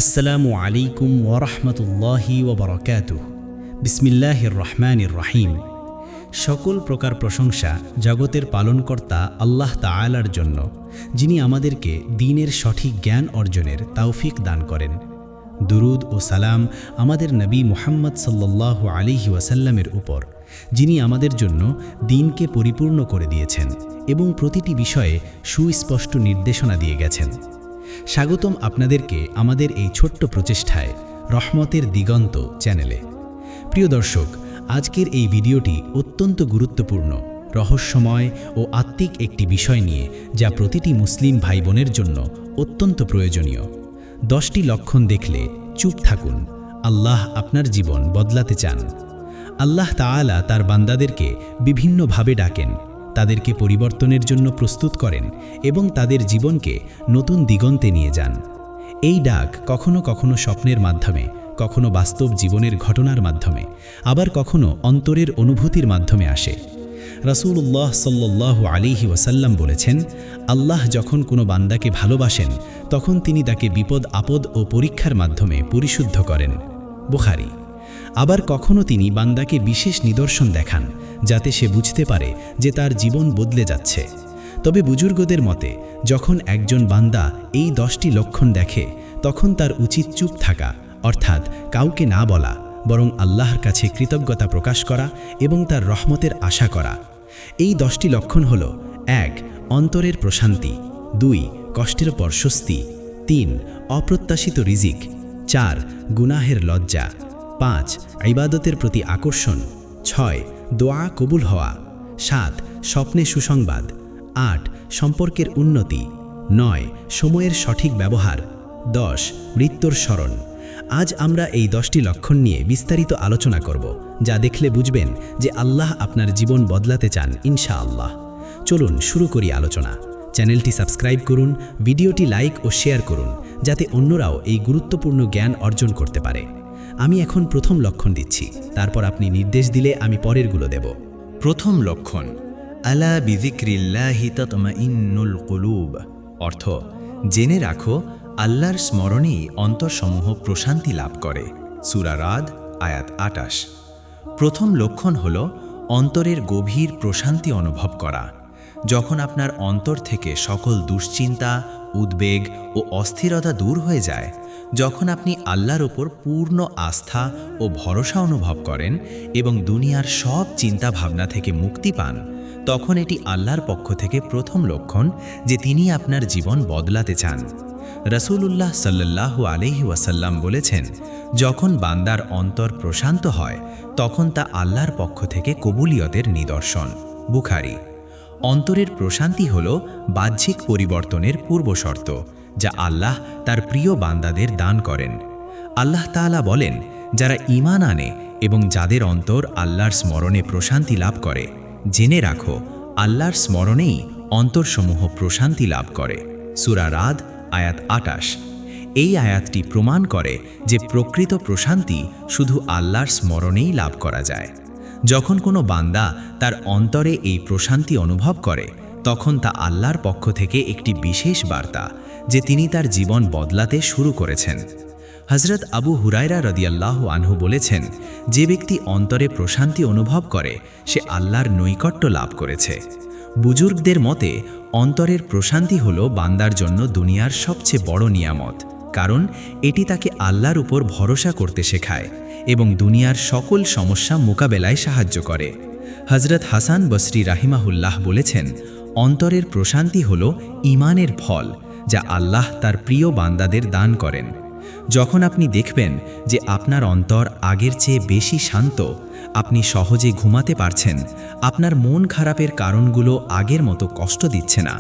আসসালামু আলাইকুম ওয়ারহমতুল্লাহি ওবরাকাতুহ। বিসমিল্লাহির রহমানির রহিম। সকল প্রকার প্রশংসা জগতের পালনকর্তা আল্লাহ তাআলার জন্য, যিনি আমাদেরকে দ্বীনের সঠিক জ্ঞান অর্জনের তৌফিক দান করেন। দুরুদ ও সালাম আমাদের নবী মুহাম্মদ সাল্লাল্লাহু আলাইহি ওয়াসাল্লামের উপর, যিনি আমাদের জন্য দ্বীনকে পরিপূর্ণ করে দিয়েছেন এবং প্রতিটি বিষয়ে সুস্পষ্ট নির্দেশনা দিয়ে গেছেন। স্বাগতম আপনাদেরকে আমাদের এই ছোট্ট প্রচেষ্টায় রহমতের দিগন্ত চ্যানেলে। প্রিয় দর্শক, আজকের এই ভিডিওটি অত্যন্ত গুরুত্বপূর্ণ, রহস্যময় ও আত্মিক একটি বিষয় নিয়ে, যা প্রতিটি মুসলিম ভাই বোনের জন্য অত্যন্ত প্রয়োজনীয়। 10টি লক্ষণ দেখলে চুপ থাকুন, আল্লাহ আপনার জীবন বদলাতে চান। আল্লাহ তাআলা তার বান্দাদেরকে বিভিন্নভাবে ডাকেন, তাদেরকে পরিবর্তনের জন্য প্রস্তুত করেন এবং তাদের জীবনকে নতুন দিগন্তে নিয়ে যান। এই ডাক কখনো কখনো স্বপ্নের মাধ্যমে, কখনো বাস্তব জীবনের ঘটনার মাধ্যমে, আবার কখনো অন্তরের অনুভূতির মাধ্যমে আসে। রাসূলুল্লাহ সাল্লাল্লাহু আলাইহি ওয়াসাল্লাম বলেছেন, আল্লাহ যখন কোনো বান্দাকে ভালোবাসেন, তখন তিনি তাকে বিপদ আপদ ও পরীক্ষার মাধ্যমে পরিশুদ্ধ করেন। বুখারী। আবার কখনো তিনি বান্দাকে বিশেষ নিদর্শন দেখান, যাতে সে বুঝতে পারে যে তার জীবন বদলে যাচ্ছে। তবে বুজুর্গদের মতে, যখন একজন বান্দা এই 10টি লক্ষণ দেখে, তখন তার উচিত চুপ থাকা, অর্থাৎ কাউকে না বলা, বরং আল্লাহর কাছে কৃতজ্ঞতা প্রকাশ করা এবং তার রহমতের আশা করা। এই 10টি লক্ষণ হল: 1. অন্তরের প্রশান্তি, 2. কষ্টের পর স্বস্তি, 3. অপ্রত্যাশিত রিজিক, 4. গুনাহের লজ্জা, 5. ইবাদতের প্রতি আকর্ষণ, 6. দোয়া কবুল হওয়া, 7. স্বপ্নে সুসংবাদ, 8. সম্পর্কের উন্নতি, 9. সময়ের সঠিক ব্যবহার, 10. মৃত্যুর স্মরণ। আজ আমরা এই 10টি লক্ষণ নিয়ে বিস্তারিত আলোচনা করব, যা দেখলে বুঝবেন যে আল্লাহ আপনার জীবন বদলাতে চান ইনশাআল্লাহ। চলুন শুরু করি আলোচনা। চ্যানেলটি সাবস্ক্রাইব করুন, ভিডিওটি লাইক ও শেয়ার করুন, যাতে অন্যরাও এই গুরুত্বপূর্ণ জ্ঞান অর্জন করতে পারে। আমি এখন প্রথম লক্ষণ দিচ্ছি, তারপর আপনি নির্দেশ দিলে আমি পরেরগুলো দেব। প্রথম লক্ষণ, আলা বিযিকরিল্লাহি তাতমাইন্নুল কুলুব, অর্থ জেনে রাখো আল্লাহর স্মরণেই অন্তরসমূহ প্রশান্তি লাভ করে। সূরা রাদ আয়াত 28। প্রথম লক্ষণ হল অন্তরের গভীর প্রশান্তি অনুভব করা। যখন আপনার অন্তর থেকে সকল দুশ্চিন্তা, উদ্বেগ ও অস্থিরতা দূর হয়ে যায়, যখন আপনি আল্লাহর ওপর পূর্ণ আস্থা ও ভরসা অনুভব করেন এবং দুনিয়ার সব চিন্তা ভাবনা থেকে মুক্তি পান, তখন এটি আল্লাহর পক্ষ থেকে প্রথম লক্ষণ যে তিনি আপনার জীবন বদলাতে চান। রাসূলুল্লাহ সাল্লাল্লাহু আলাইহি ওয়াসাল্লাম বলেছেন, যখন বান্দার অন্তর প্রশান্ত হয়, তখন তা আল্লাহর পক্ষ থেকে কবুলিয়তের নিদর্শন। বুখারী। অন্তরের প্রশান্তি হল বাহ্যিক পরিবর্তনের পূর্বশর্ত, যা আল্লাহ তার প্রিয় বান্দাদের দান করেন। আল্লাহ তাআলা বলেন, যারা ঈমান আনে এবং যাদের অন্তর আল্লাহর স্মরণে প্রশান্তি লাভ করে, জেনে রাখো আল্লাহর স্মরণেই অন্তরসমূহ প্রশান্তি লাভ করে। সূরা রাদ আয়াত 28। এই আয়াতটি প্রমাণ করে যে প্রকৃত প্রশান্তি শুধু আল্লাহর স্মরণেই লাভ করা যায়। যখন কোনো বান্দা তার অন্তরে এই প্রশান্তি অনুভব করে, তখন তা আল্লাহর পক্ষ থেকে একটি বিশেষ বার্তা যে তিনি তার জীবন বদলাতে শুরু করেছেন। হযরত আবু হুরায়রা রাদিয়াল্লাহু আনহু বলেছেন, যে ব্যক্তি অন্তরে প্রশান্তি অনুভব করে, সে আল্লাহর নৈকট্য লাভ করেছে। বুজুর্গদের মতে, অন্তরের প্রশান্তি হল বান্দার জন্য দুনিয়ার সবচেয়ে বড় নিয়ামত, কারণ এটি তাকে আল্লাহর উপর ভরসা করতে শেখায় এবং দুনিয়ার সকল সমস্যা মোকাবেলায় সাহায্য করে। হযরত হাসান বসরি রাহিমাহুল্লাহ বলেছেন, অন্তরের প্রশান্তি হল ঈমানের ফল, যা আল্লাহ তার প্রিয় বান্দাদের দান করেন। যখন আপনি দেখবেন যে আপনার অন্তর আগের চেয়ে বেশি শান্ত, আপনি সহজে ঘুমাতে পারছেন, আপনার মন খারাপের কারণগুলো আগের মতো কষ্ট দিচ্ছে না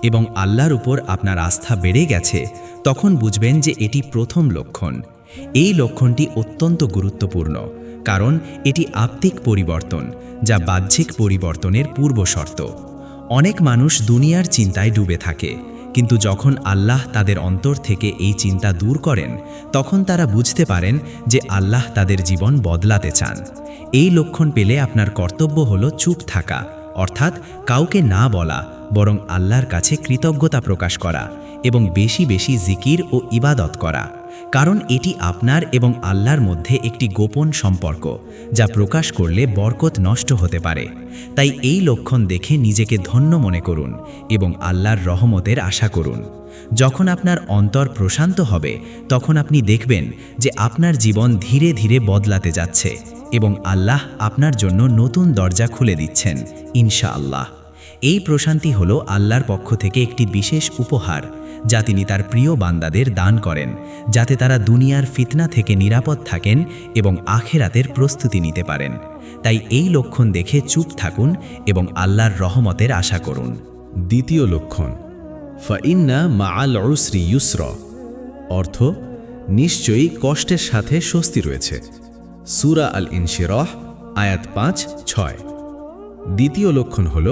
এবং আল্লাহর উপর আপনার আস্থা বেড়ে গেছে, তখন বুঝবেন যে এটি প্রথম লক্ষণ। এই লক্ষণটি অত্যন্ত গুরুত্বপূর্ণ, কারণ এটি আত্মিক পরিবর্তন, যা বাহ্যিক পরিবর্তনের পূর্বশর্ত। অনেক মানুষ দুনিয়ার চিন্তায় ডুবে থাকে, কিন্তু যখন আল্লাহ তাদের অন্তর থেকে এই চিন্তা দূর করেন, তখন তারা বুঝতে পারেন যে আল্লাহ তাদের জীবন বদলাতে চান। এই লক্ষণ পেলে আপনার কর্তব্য হলো চুপ থাকা, অর্থাৎ কাউকে না বলা, বরং আল্লাহর কাছে কৃতজ্ঞতা প্রকাশ করা এবং বেশি বেশি জিকির ও ইবাদত করা। কারণ এটি আপনার এবং আল্লাহর মধ্যে একটি গোপন সম্পর্ক, যা প্রকাশ করলে বরকত নষ্ট হতে পারে। তাই এই লক্ষণ দেখে নিজেকে ধন্য মনে করুন এবং আল্লাহর রহমতের আশা করুন। যখন আপনার অন্তর প্রশান্ত হবে, তখন আপনি দেখবেন যে আপনার জীবন ধীরে ধীরে বদলাতে যাচ্ছে এবং আল্লাহ আপনার জন্য নতুন দরজা খুলে দিচ্ছেন ইনশাআল্লাহ। এই প্রশান্তি হলো আল্লাহর পক্ষ থেকে একটি বিশেষ উপহার, যা তিনি তার প্রিয় বান্দাদের দান করেন, যাতে তারা দুনিয়ার ফিতনা থেকে নিরাপদ থাকেন এবং আখিরাতের প্রস্তুতি নিতে পারেন। তাই এই লক্ষণ দেখে চুপ থাকুন এবং আল্লাহর রহমতের আশা করুন। দ্বিতীয় লক্ষণ, ফাইন্না মাআল উসরি ইউসরা, অর্থ নিশ্চয়ই কষ্টের সাথে স্বস্তি রয়েছে। সূরা আল ইনশিরাহ আয়াত 5-6। দ্বিতীয় লক্ষণ হল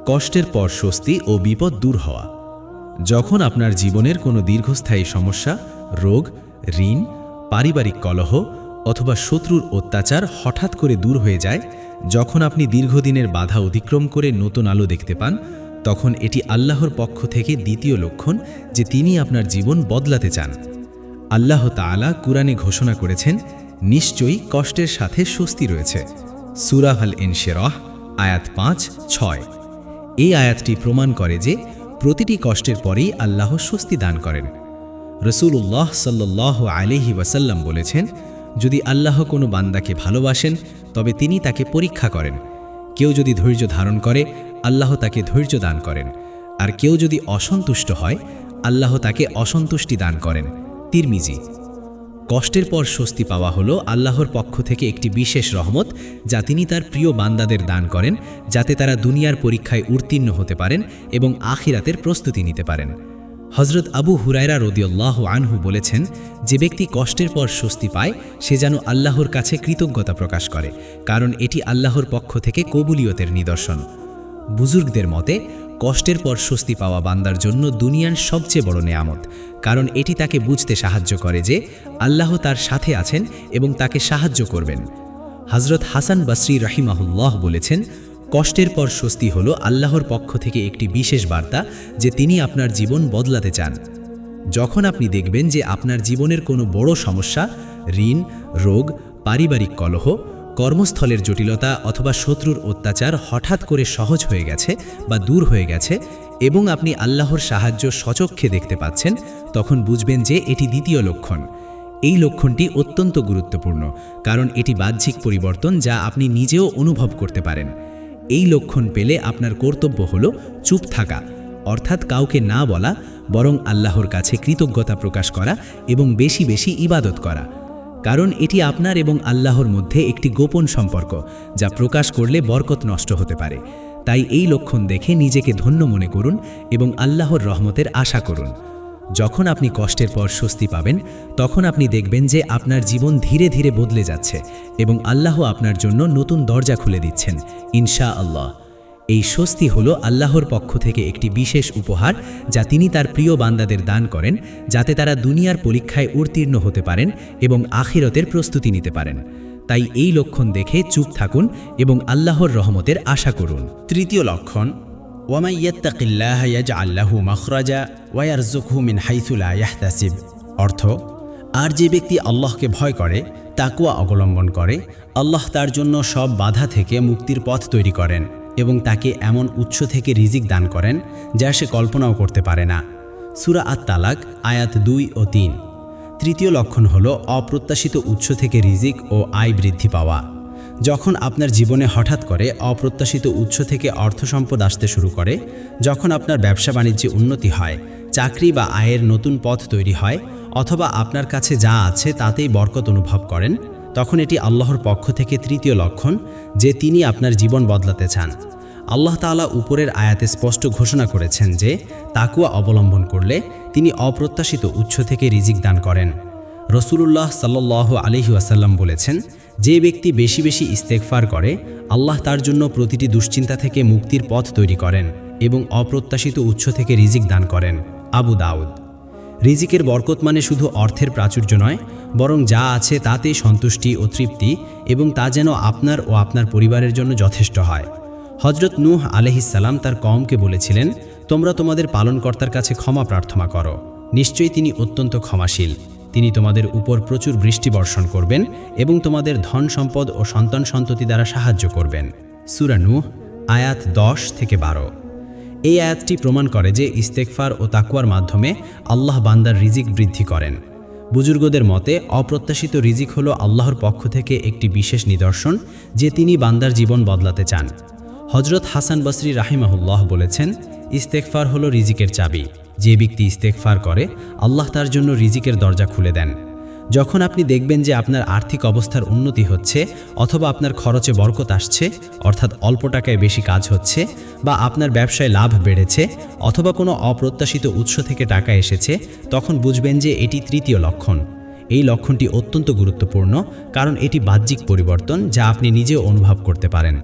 কষ্টের পর স্বস্তি ও বিপদ দূর হওয়া। যখন আপনার জীবনের কোনো দীর্ঘস্থায়ী সমস্যা, রোগ, ঋণ, পারিবারিক কলহ অথবা শত্রুর অত্যাচার হঠাৎ করে দূর হয়ে যায়, যখন আপনি দীর্ঘদিনের বাধা অতিক্রম করে নতুন আলো দেখতে পান, তখন এটি আল্লাহর পক্ষ থেকে দ্বিতীয় লক্ষণ যে তিনি আপনার জীবন বদলাতে চান। আল্লাহ তাআলা কুরআনে ঘোষণা করেছেন, নিশ্চয়ই কষ্টের সাথে স্বস্তি রয়েছে। সূরা আল ইনশিরাহ আয়াত 5-6। এই আয়াতটি প্রমাণ করে যে প্রতিটি কষ্টের পরেই আল্লাহ স্বস্তি দান করেন। রাসূলুল্লাহ সাল্লাল্লাহু আলাইহি ওয়াসাল্লাম বলেছেন, যদি আল্লাহ কোনো বান্দাকে ভালোবাসেন তবে তিনি তাকে পরীক্ষা করেন। কেউ যদি ধৈর্য ধারণ করে, আল্লাহ তাকে ধৈর্য দান করেন, আর কেউ যদি অসন্তুষ্ট হয়, আল্লাহ তাকে অসন্তুষ্টি দান করেন। তিরমিজি। কষ্টের পর স্বস্তি পাওয়া হলো আল্লাহর পক্ষ থেকে একটি বিশেষ রহমত, যা তিনি তার প্রিয় বান্দাদের দান করেন, যাতে তারা দুনিয়ার পরীক্ষায় উত্তীর্ণ হতে পারেন এবং আখিরাতের প্রস্তুতি নিতে পারেন। হযরত আবু হুরায়রা রাদিয়াল্লাহু আনহু বলেছেন, যে ব্যক্তি কষ্টের পর স্বস্তি পায় সে যেন আল্লাহর কাছে কৃতজ্ঞতা প্রকাশ করে, কারণ এটি আল্লাহর পক্ষ থেকে কবুলিয়তের নিদর্শন। বুজুর্গদের মতে কষ্টের পর স্বস্তি পাওয়া বান্দার জন্য দুনিয়ার সবচেয়ে বড় নেয়ামত, কারণ এটি তাকে বুঝতে সাহায্য করে যে আল্লাহ তার সাথে আছেন এবং তাকে সাহায্য করবেন। হযরত হাসান বসরি রাহিমাহুল্লাহ বলেছেন, কষ্টের পর স্বস্তি হলো আল্লাহর পক্ষ থেকে একটি বিশেষ বার্তা যে তিনি আপনার জীবন বদলাতে চান। যখন আপনি দেখবেন যে আপনার জীবনের কোনো বড় সমস্যা, ঋণ, রোগ, পারিবারিক কলহ, কর্মস্থলের জটিলতা অথবা শত্রুর অত্যাচার হঠাৎ করে সহজ হয়ে গেছে বা দূর হয়ে গেছে এবং আপনি আল্লাহর সাহায্য স্বচক্ষে দেখতে পাচ্ছেন, তখন বুঝবেন যে এটি দ্বিতীয় লক্ষণ। এই লক্ষণটি অত্যন্ত গুরুত্বপূর্ণ, কারণ এটি বাহ্যিক পরিবর্তন যা আপনি নিজেও অনুভব করতে পারেন। এই লক্ষণ পেলে আপনার কর্তব্য হলো চুপ থাকা, অর্থাৎ কাউকে না বলা, বরং আল্লাহর কাছে কৃতজ্ঞতা প্রকাশ করা এবং বেশি বেশি ইবাদত করা, কারণ এটি আপনার এবং আল্লাহর মধ্যে একটি গোপন সম্পর্ক, যা প্রকাশ করলে বরকত নষ্ট হতে পারে। তাই এই লক্ষণ দেখে নিজেকে ধন্য মনে করুন এবং আল্লাহর রহমতের আশা করুন। যখন আপনি কষ্টের পর স্বস্তি পাবেন, তখন আপনি দেখবেন যে আপনার জীবন ধীরে ধীরে বদলে যাচ্ছে এবং আল্লাহ আপনার জন্য নতুন দরজা খুলে দিচ্ছেন ইনশাআল্লাহ। এই স্বস্তি হলো আল্লাহর পক্ষ থেকে একটি বিশেষ উপহার, যা তিনি তার প্রিয় বান্দাদের দান করেন, যাতে তারা দুনিয়ার পরীক্ষায় উত্তীর্ণ হতে পারেন এবং আখিরাতের প্রস্তুতি নিতে পারেন। তাই এই লক্ষণ দেখে চুপ থাকুন এবং আল্লাহর রহমতের আশা করুন। তৃতীয় লক্ষণ, ওয়ামান ইয়াত্তাকিল্লাহা ইয়াজআল লাহু মাখরাজা ওয়া ইয়ারযুকহু মিন হাইসু লা ইয়াহতাসিব, অর্থ আর যে ব্যক্তি আল্লাহকে ভয় করে, তাকওয়া অবলম্বন করে, আল্লাহ তার জন্য সব বাধা থেকে মুক্তির পথ তৈরি করেন এবং তাকে এমন উৎস থেকে রিজিক দান করেন যা সে কল্পনাও করতে পারে না। সূরা আত-তালাক আয়াত 2 ও 3। তৃতীয় লক্ষণ হল অপ্রত্যাশিত উৎস থেকে রিজিক ও আয় বৃদ্ধি পাওয়া। যখন আপনার জীবনে হঠাৎ করে অপ্রত্যাশিত উৎস থেকে অর্থ সম্পদ আসতে শুরু করে, যখন আপনার ব্যবসা বাণিজ্যে উন্নতি হয়, চাকরি বা আয়ের নতুন পথ তৈরি হয়, অথবা আপনার কাছে যা আছে তাতেই বরকত অনুভব করেন, তখন এটি আল্লাহর পক্ষ থেকে তৃতীয় লক্ষণ যে তিনি আপনার জীবন বদলাতে চান। আল্লাহ তাআলা উপরের আয়াতে স্পষ্ট ঘোষণা করেছেন যে তাকওয়া অবলম্বন করলে তিনি অপ্রত্যাশিত উৎস থেকে রিজিক দান করেন। রাসূলুল্লাহ সাল্লাল্লাহু আলাইহি ওয়াসাল্লাম বলেছেন, যে ব্যক্তি বেশি বেশি ইস্তেগফার করে, আল্লাহ তার জন্য প্রতিটি দুশ্চিন্তা থেকে মুক্তির পথ তৈরি করেন এবং অপ্রত্যাশিত উৎস থেকে রিজিক দান করেন। আবু দাউদ। রিজিকের বরকত মানে শুধু অর্থের প্রাচুর্য নয়, বরং যা আছে তাতেই সন্তুষ্টি ও তৃপ্তি, এবং তা যেন আপনার ও আপনার পরিবারের জন্য যথেষ্ট হয়। হযরত নূহ আলাইহিস সালাম তার কওমকে বলেছিলেন, তোমরা তোমাদের পালনকর্তার কাছে ক্ষমা প্রার্থনা করো, নিশ্চয়ই তিনি অত্যন্ত ক্ষমাশীল। তিনি তোমাদের উপর প্রচুর বৃষ্টি বর্ষণ করবেন এবং তোমাদের ধন সম্পদ ও সন্তান সন্ততি দ্বারা সাহায্য করবেন। সূরা নূহ আয়াত 10 থেকে 12। এই আয়াতটি প্রমাণ করে যে ইস্তেগফার ও তাকওয়ার মাধ্যমে আল্লাহ বান্দার রিজিক বৃদ্ধি করেন। বুজুর্গদের মতে অপ্রত্যাশিত রিজিক হলো আল্লাহর পক্ষ থেকে একটি বিশেষ নিদর্শন যে তিনি বান্দার জীবন বদলাতে চান। হযরত হাসান বসরি রাহিমাহুল্লাহ বলেছেন, ইস্তেগফার হলো রিজিকের চাবি। যে ব্যক্তি ইস্তেগফার করে আল্লাহ তার জন্য রিজিকের দরজা খুলে দেন। যখন আপনি দেখবেন যে আপনার আর্থিক অবস্থার উন্নতি হচ্ছে অথবা আপনার খরচে বরকত আসছে, অর্থাৎ অল্প টাকায় বেশি কাজ হচ্ছে, বা আপনার ব্যবসায় লাভ বেড়েছে অথবা কোনো অপ্রত্যাশিত উৎস থেকে টাকা এসেছে, তখন বুঝবেন যে এটি তৃতীয় লক্ষণ। এই লক্ষণটি অত্যন্ত গুরুত্বপূর্ণ, কারণ এটি বাহ্যিক পরিবর্তন যা আপনি নিজেও অনুভব করতে পারেন।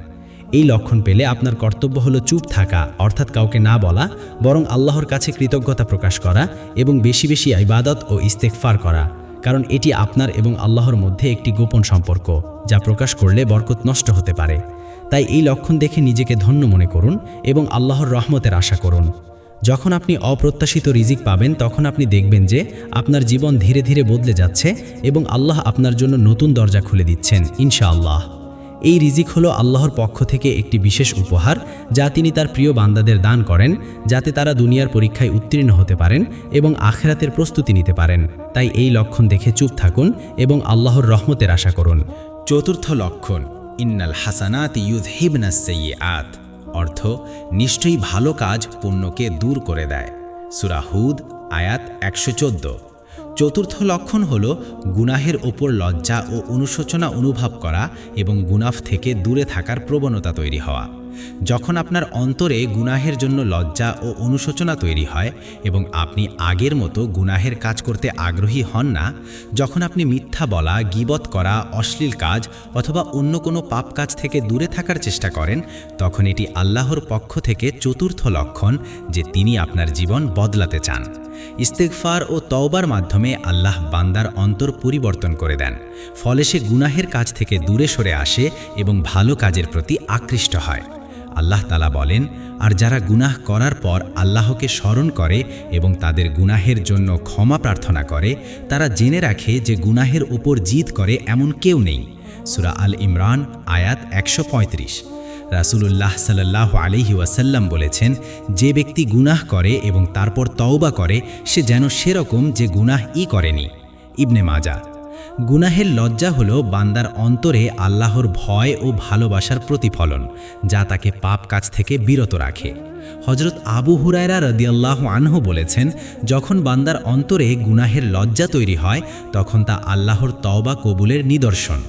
এই লক্ষণ পেলে আপনার কর্তব্য হলো চুপ থাকা, অর্থাৎ কাউকে না বলা, বরং আল্লাহর কাছে কৃতজ্ঞতা প্রকাশ করা এবং বেশি বেশি ইবাদত ও ইস্তেগফার করা, কারণ এটি আপনার এবং আল্লাহর মধ্যে একটি গোপন সম্পর্ক যা প্রকাশ করলে বরকত নষ্ট হতে পারে। তাই এই লক্ষণ দেখে নিজেকে ধন্য মনে করুন এবং আল্লাহর রহমতের আশা করুন। যখন আপনি অপ্রত্যাশিত রিজিক পাবেন তখন আপনি দেখবেন যে আপনার জীবন ধীরে ধীরে বদলে যাচ্ছে এবং আল্লাহ আপনার জন্য নতুন দরজা খুলে দিচ্ছেন ইনশাআল্লাহ। এই রিজিক হলো আল্লাহর পক্ষ থেকে একটি বিশেষ উপহার যা তিনি তার প্রিয় বান্দাদের দান করেন, যাতে তারা দুনিয়ার পরীক্ষায় উত্তীর্ণ হতে পারেন এবং আখিরাতের প্রস্তুতি নিতে পারেন। তাই এই লক্ষণ দেখে চুপ থাকুন এবং আল্লাহর রহমতের আশা করুন। চতুর্থ লক্ষণ, ইন্নাল হাসানাতি ইউযহিবনাস সাইয়্যাত, অর্থ নিশ্চয়ই ভালো কাজ পুণ্যকে দূর করে দেয়। সূরা হুদ আয়াত 114। চতুর্থ লক্ষণ হল গুনাহের ওপর লজ্জা ও অনুশোচনা অনুভব করা এবং গুনাহ থেকে দূরে থাকার প্রবণতা তৈরি হওয়া। যখন আপনার অন্তরে গুনাহের জন্য লজ্জা ও অনুশোচনা তৈরি হয় এবং আপনি আগের মতো গুনাহের কাজ করতে আগ্রহী হন না, যখন আপনি মিথ্যা বলা, গীবত করা, অশ্লীল কাজ অথবা অন্য কোনো পাপ কাজ থেকে দূরে থাকার চেষ্টা করেন, তখন এটি আল্লাহর পক্ষ থেকে চতুর্থ লক্ষণ যে তিনি আপনার জীবন বদলাতে চান। ইস্তেগফার ও তওবার মাধ্যমে আল্লাহ বান্দার অন্তর পরিবর্তন করে দেন, ফলে সে গুনাহের কাজ থেকে দূরে সরে আসে এবং ভালো কাজের প্রতি আকৃষ্ট হয়। আল্লাহ তাআলা বলেন, আর যারা গুনাহ করার পর আল্লাহকে স্মরণ করে এবং তাদের গুনাহের জন্য ক্ষমা প্রার্থনা করে, তারা জেনে রাখে যে গুনাহের উপর জিদ করে এমন কেউ নেই। সূরা আল ইমরান আয়াত 135। রাসূলুল্লাহ সাল্লাল্লাহু আলাইহি ওয়াসাল্লাম বলেছেন, যে ব্যক্তি গুনাহ করে এবং তারপর তওবা করে সে যেন সেরকম যে গুনাহই করেনি। ইবনে মাজাহ। গুনাহের লজ্জা হলো বান্দার অন্তরে আল্লাহর ভয় ও ভালোবাসার প্রতিফলন, যা তাকে পাপ কাজ থেকে বিরত রাখে। হযরত আবু হুরায়রা রাদিয়াল্লাহু আনহু বলেছেন, যখন বান্দার অন্তরে গুনাহের লজ্জা তৈরি হয় তখন তা আল্লাহর তওবা কবুলের নিদর্শন।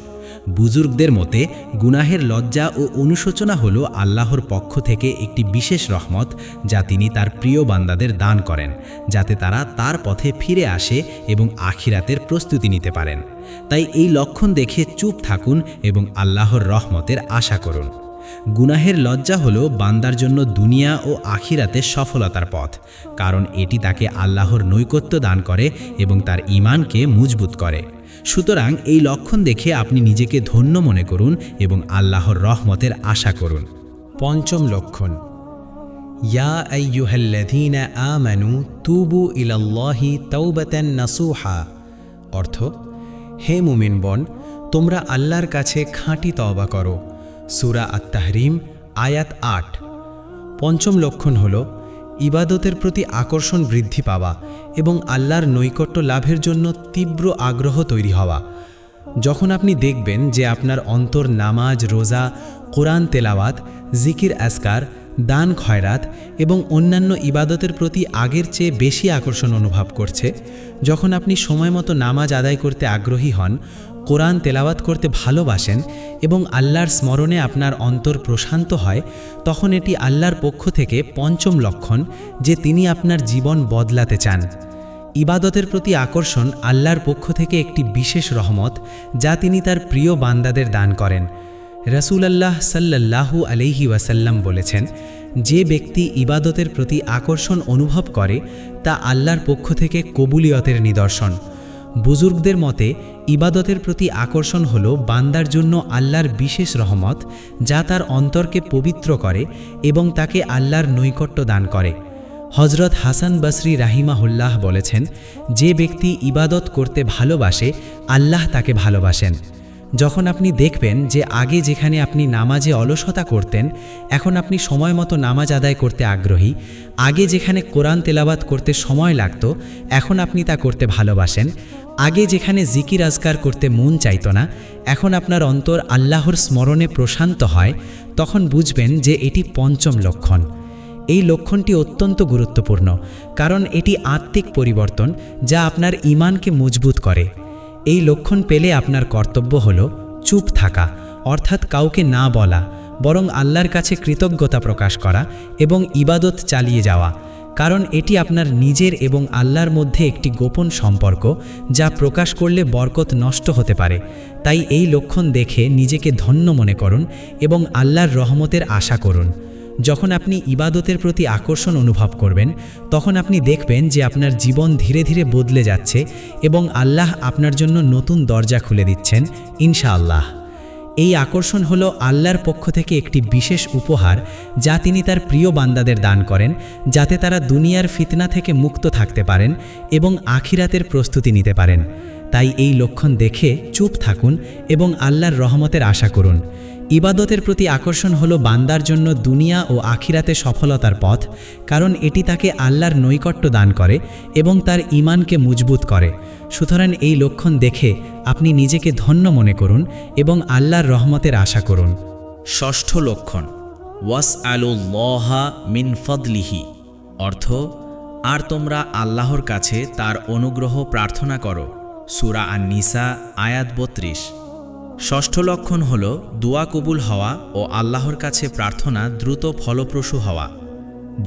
বুজুর্গদের মতে গুনাহের লজ্জা ও অনুশোচনা হলো আল্লাহর পক্ষ থেকে একটি বিশেষ রহমত যা তিনি তার প্রিয় বান্দাদের দান করেন, যাতে তারা তার পথে ফিরে আসে এবং আখিরাতের প্রস্তুতি নিতে পারেন। তাই এই লক্ষণ দেখে চুপ থাকুন এবং আল্লাহর রহমতের আশা করুন। গুনাহের লজ্জা হলো বান্দার জন্য দুনিয়া ও আখিরাতে সফলতার পথ, কারণ এটি তাকে আল্লাহর নৈকট্য দান করে এবং তার ঈমানকে মজবুত করে। সুতরাং এই লক্ষণ দেখে আপনি নিজেকে ধন্য মনে করুন এবং আল্লাহর রহমতের আশা করুন। পঞ্চম লক্ষণ, ইয়া আইয়ুহাল্লাযীনা আমানু তুবু ইলাল্লাহি তাওবাতান নাসুহা, অর্থ হে মুমিনগণ, তোমরা আল্লাহর কাছে খাঁটি তওবা করো। সূরা আত-তাহরিম আয়াত 8। পঞ্চম লক্ষণ হল ইবাদতের প্রতি আকর্ষণ বৃদ্ধি পাওয়া এবং আল্লাহর নৈকট্য লাভের জন্য তীব্র আগ্রহ তৈরি হওয়া। যখন আপনি দেখবেন যে আপনার অন্তর নামাজ, রোজা, কোরআন তেলাওয়াত, জিকির আজকার, দান খয়রাত এবং অন্যান্য ইবাদতের প্রতি আগের চেয়ে বেশি আকর্ষণ অনুভব করছে, যখন আপনি সময়মতো নামাজ আদায় করতে আগ্রহী হন, কোরআন তেলাওয়াত করতে ভালোবাসেন এবং আল্লাহর স্মরণে আপনার অন্তর প্রশান্ত হয়, তখন এটি আল্লাহর পক্ষ থেকে পঞ্চম লক্ষণ যে তিনি আপনার জীবন বদলাতে চান। ইবাদতের প্রতি আকর্ষণ আল্লাহর পক্ষ থেকে একটি বিশেষ রহমত যা তিনি তার প্রিয় বান্দাদের দান করেন। রাসূলুল্লাহ সাল্লাল্লাহু আলাইহি ওয়াসাল্লাম বলেছেন, যে ব্যক্তি ইবাদতের প্রতি আকর্ষণ অনুভব করে তা আল্লাহর পক্ষ থেকে কবুলিয়তের নিদর্শন। বুজুর্গদের মতে ইবাদতের প্রতি আকর্ষণ হল বান্দার জন্য আল্লাহর বিশেষ রহমত যা তার অন্তরকে পবিত্র করে এবং তাকে আল্লাহর নৈকট্য দান করে। হজরত হাসান বসরি রাহিমাহুল্লাহ বলেছেন, যে ব্যক্তি ইবাদত করতে ভালোবাসে আল্লাহ তাকে ভালোবাসেন। যখন আপনি দেখবেন যে আগে যেখানে আপনি নামাজে অলসতা করতেন, এখন আপনি সময় মতো নামাজ আদায় করতে আগ্রহী, আগে যেখানে কোরআন তেলাওয়াত করতে সময় লাগত, এখন আপনি তা করতে ভালোবাসেন, আগে যেখানে জিকির আজকার করতে মন চাইত না, এখন আপনার অন্তর আল্লাহর স্মরণে প্রশান্ত হয়, তখন বুঝবেন যে এটি পঞ্চম লক্ষণ। এই লক্ষণটি অত্যন্ত গুরুত্বপূর্ণ, কারণ এটি আত্মিক পরিবর্তন যা আপনার ঈমানকে মজবুত করে। এই লক্ষণ পেলে আপনার কর্তব্য হল চুপ থাকা, অর্থাৎ কাউকে না বলা, বরং আল্লাহর কাছে কৃতজ্ঞতা প্রকাশ করা এবং ইবাদত চালিয়ে যাওয়া, কারণ এটি আপনার নিজের এবং আল্লাহর মধ্যে একটি গোপন সম্পর্ক যা প্রকাশ করলে বরকত নষ্ট হতে পারে। তাই এই লক্ষণ দেখে নিজেকে ধন্য মনে করুন এবং আল্লাহর রহমতের আশা করুন। যখন আপনি ইবাদতের প্রতি আকর্ষণ অনুভব করবেন, তখন আপনি দেখবেন যে আপনার জীবন ধীরে ধীরে বদলে যাচ্ছে এবং আল্লাহ আপনার জন্য নতুন দরজা খুলে দিচ্ছেন ইনশাআল্লাহ। এই আকর্ষণ হলো আল্লাহর পক্ষ থেকে একটি বিশেষ উপহার যা তিনি তার প্রিয় বান্দাদের দান করেন, যাতে তারা দুনিয়ার ফিতনা থেকে মুক্ত থাকতে পারেন এবং আখিরাতের প্রস্তুতি নিতে পারেন। তাই এই লক্ষণ দেখে চুপ থাকুন এবং আল্লাহর রহমতের আশা করুন। ইবাদতের প্রতি আকর্ষণ হলো বান্দার জন্য দুনিয়া ও আখিরাতে সফলতার পথ, কারণ এটি তাকে আল্লাহর নৈকট্য দান করে এবং তার ঈমানকে মজবুত করে। সুতরাং এই লক্ষণ দেখে আপনি নিজেকে ধন্য মনে করুন এবং আল্লাহর রহমতের আশা করুন। ষষ্ঠ লক্ষণ, ওয়াসআলুল্লাহা মিন ফাদলিহি, অর্থ আর তোমরা আল্লাহর কাছে তার অনুগ্রহ প্রার্থনা করো। সূরা আন-নিসা আয়াত ৩২। ষষ্ঠ লক্ষণ হল দোয়া কবুল হওয়া ও আল্লাহর কাছে প্রার্থনা দ্রুত ফলপ্রসূ হওয়া।